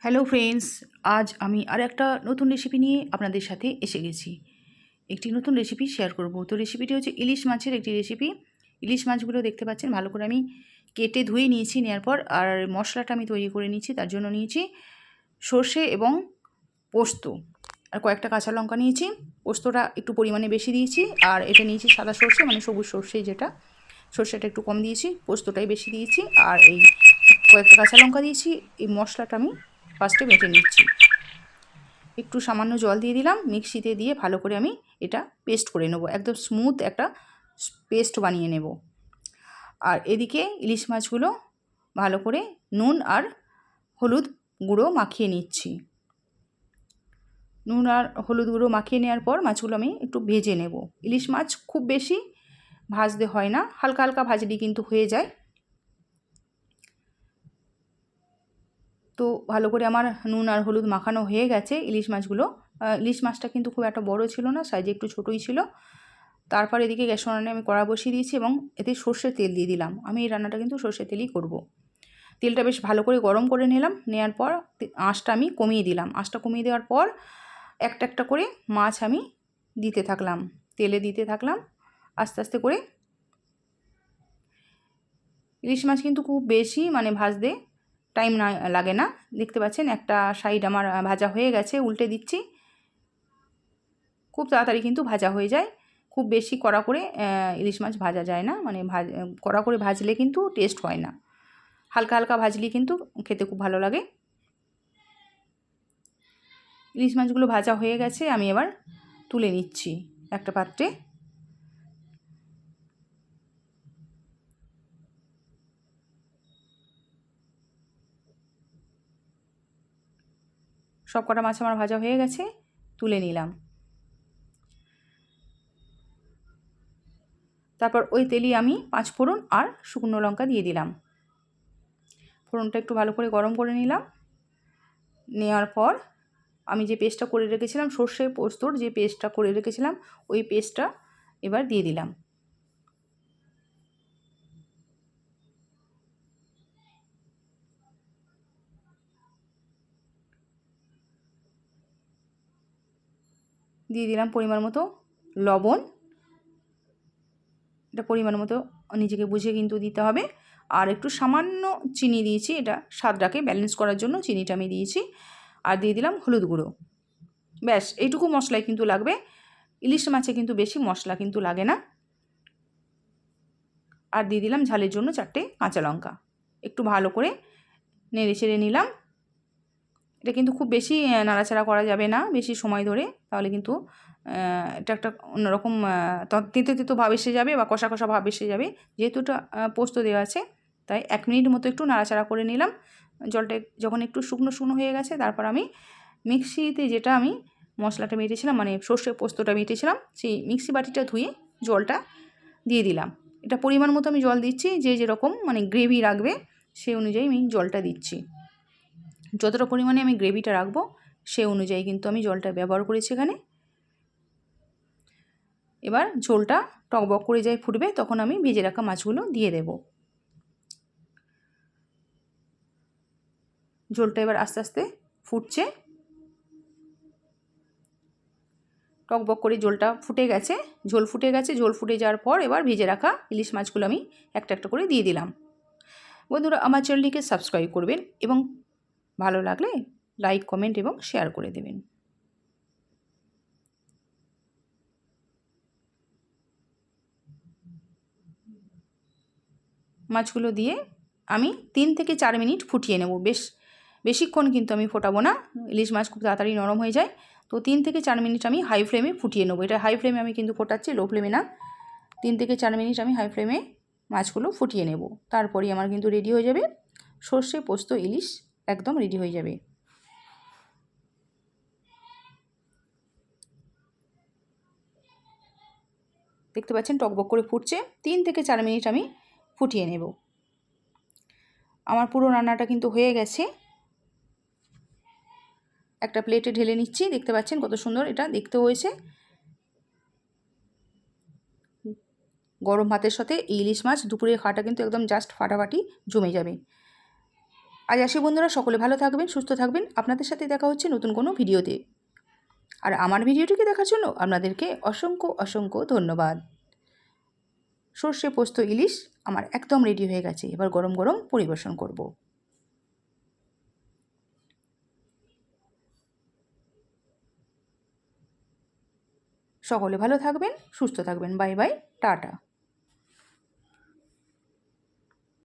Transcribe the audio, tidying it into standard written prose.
Hello friends, আজ আমি আর একটা নতুন রেসিপি নিয়ে আপনাদের সাথে এসে গেছি। একটি নতুন রেসিপি শেয়ার করব। তো রেসিপিটি হচ্ছে ইলিশ মাছের একটি রেসিপি। ইলিশ মাছগুলো দেখতে পাচ্ছেন ভালো করে আমি কেটে ধুয়ে নিয়েছি। নেওয়ার পর আর মশলাটা আমি তৈরি করে নিয়েছি। তার জন্য নিয়েছি সর্ষে এবং পোস্ত, আর কয়েকটা কাঁচা লঙ্কা নিয়েছি। পোস্তটা একটু পরিমাণে বেশি দিয়েছি, আর এটা নিয়েছি সাদা সর্ষে, মানে সবুজ সর্ষে যেটা, সর্ষেটা একটু কম দিয়েছি, পোস্তটাই বেশি দিয়েছি। আর এই কয়েকটা কাঁচা লঙ্কা দিয়েছি। এই মশলাটা আমি ফার্স্টে বেটে নিচ্ছি। একটু সামান্য জল দিয়ে দিলাম, মিক্সিতে দিয়ে ভালো করে আমি এটা পেস্ট করে নেব, একদম স্মুথ একটা পেস্ট বানিয়ে নেব। আর এদিকে ইলিশ মাছগুলো ভালো করে নুন আর হলুদ গুঁড়ো মাখিয়ে নিচ্ছি। নুন আর হলুদ গুঁড়ো মাখিয়ে নেওয়ার পর মাছগুলো আমি একটু ভেজে নেব। ইলিশ মাছ খুব বেশি ভাজতে হয় না, হালকা হালকা ভাজলেই কিন্তু হয়ে যায়। তো ভালো করে আমার নুন আর হলুদ মাখানো হয়ে গেছে ইলিশ মাছগুলো। ইলিশ মাছটা কিন্তু খুব একটা বড় ছিল না, সাইজে একটু ছোটোই ছিল। তারপর এদিকে গ্যাস উনানে আমি কড়া বসিয়ে দিয়েছি এবং এতে সর্ষের তেল দিয়ে দিলাম। আমি এই রান্নাটা কিন্তু সর্ষের তেলই করব। তেলটা বেশ ভালো করে গরম করে নিলাম। নেওয়ার পর আঁচটা আমি কমিয়ে দিলাম। আঁচটা কমিয়ে দেওয়ার পর একটা একটা করে মাছ আমি দিতে থাকলাম, তেলে দিতে থাকলাম আস্তে আস্তে করে। ইলিশ মাছ কিন্তু খুব বেশি ভাজতে টাইম না লাগে না। দেখতে পাচ্ছেন একটা সাইড আমার ভাজা হয়ে গেছে, উল্টে দিচ্ছি। খুব তাড়াতাড়ি কিন্তু ভাজা হয়ে যায়। খুব বেশি কড়া করে ইলিশ মাছ ভাজা যায় না, কড়া করে ভাজলে কিন্তু টেস্ট হয় না। হালকা হালকা ভাজলেই কিন্তু খেতে খুব ভালো লাগে। ইলিশ মাছগুলো ভাজা হয়ে গেছে, আমি এবার তুলে নিচ্ছি একটা পাত্রে। সব কটা মাছ আমার ভাজা হয়ে গেছে, তুলে নিলাম। তারপর ওই তেলই আমি 5 ফোড়ন আর শুকনো লঙ্কা দিয়ে দিলাম। ফোড়নটা একটু ভালো করে গরম করে নিলাম। নেওয়ার পর আমি যে পেস্টটা করে রেখেছিলাম, সর্ষে পোস্তর যে পেস্টটা করে রেখেছিলাম, ওই পেস্টটা এবার দিয়ে দিলাম। দিয়ে দিলাম পরিমাণ মতো লবণ। এটা পরিমাণ মতো নিজেকে বুঝে কিন্তু দিতে হবে। আর একটু সামান্য চিনি দিয়েছি, এটা স্বাদটাকে ব্যালেন্স করার জন্য চিনিটা আমি দিয়েছি। আর দিয়ে দিলাম হলুদ গুঁড়ো। ব্যাস এইটুকু মশলাই কিন্তু লাগবে। ইলিশ মাছে কিন্তু বেশি মশলা কিন্তু লাগে না। আর দিয়ে দিলাম ঝালের জন্য 4টে কাঁচা লঙ্কা। একটু ভালো করে নেড়ে চেড়ে নিলাম। এটা কিন্তু খুব বেশি নাড়াচাড়া করা যাবে না বেশি সময় ধরে, তাহলে কিন্তু এটা একটা অন্যরকম তেতো তেতো ভাব এসে যাবে বা কষা কষা ভাব এসে যাবে। যেহেতু এটা পোস্ত দেওয়া আছে, তাই 1 মিনিট মতো একটু নাড়াচাড়া করে নিলাম। জলটা যখন একটু শুকনো শুকনো হয়ে গেছে, তারপর আমি মিক্সিতে যেটা আমি মশলাটা মেটেছিলাম, সর্ষে পোস্তটা মেটেছিলাম, সেই মিক্সি বাটিটা ধুয়ে জলটা দিয়ে দিলাম। এটা পরিমাণ মতো আমি জল দিচ্ছি, যে যেরকম গ্রেভি রাখবে সেই অনুযায়ী আমি জলটা দিচ্ছি। যতটা পরিমাণে আমি গ্রেভিটা রাখবো সেই অনুযায়ী কিন্তু আমি জলটা ব্যবহার করেছি এখানে। এবার ঝোলটা টকবক করে যায় ফুটবে, তখন আমি ভেজে রাখা মাছগুলো দিয়ে দেব। ঝোলটা এবার আস্তে আস্তে ফুটছে। টকবক করে ঝোলটা ফুটে গেছে, ঝোল ফুটে গেছে। ঝোল ফুটে যাওয়ার পর এবার ভেজে রাখা ইলিশ মাছগুলো আমি একটা একটা করে দিয়ে দিলাম। বন্ধুরা, আমার চ্যানেলটিকে সাবস্ক্রাইব করবেন এবং ভালো লাগলে লাইক, কমেন্ট এবং শেয়ার করে দেবেন। মাছগুলো দিয়ে আমি 3 থেকে 4 মিনিট ফুটিয়ে নেব। বেশিক্ষণ কিন্তু আমি ফোটাবো না, ইলিশ মাছ খুব তাড়াতাড়ি নরম হয়ে যায়। তো 3 থেকে 4 মিনিট আমি হাই ফ্লেমে ফুটিয়ে নেব। এটা হাই ফ্লেমে আমি কিন্তু ফোটাচ্ছি, লো ফ্লেমে না। 3 থেকে 4 মিনিট আমি হাই ফ্লেমে মাছগুলো ফুটিয়ে নেব। তারপরেই আমার কিন্তু রেডি হয়ে যাবে সর্ষে পোস্ত ইলিশ, একদম রেডি হয়ে যাবে। দেখতে পাচ্ছেন টকবক করে ফুটছে। 3 থেকে 4 মিনিট আমি ফুটিয়ে নেব। আমার পুরো রান্নাটা কিন্তু হয়ে গেছে। একটা প্লেটে ঢেলে নিচ্ছি। দেখতে পাচ্ছেন কত সুন্দর এটা দেখতে হয়েছে। গরম ভাতের সাথে এই ইলিশ মাছ দুপুরের খাওয়াটা কিন্তু একদম জাস্ট ফাটাফাটি জমে যাবে। আজ আসি বন্ধুরা, সকলে ভালো থাকবেন, সুস্থ থাকবেন। আপনাদের সাথে দেখা হচ্ছে নতুন কোনো ভিডিওতে। আর আমার ভিডিওটিকে দেখার জন্য আপনাদেরকে অসংখ্য অসংখ্য ধন্যবাদ। সর্ষে পোস্ত ইলিশ আমার একদম রেডি হয়ে গেছে। এবার গরম গরম পরিবেশন করব। সকলে ভালো থাকবেন, সুস্থ থাকবেন। Bye bye, tata.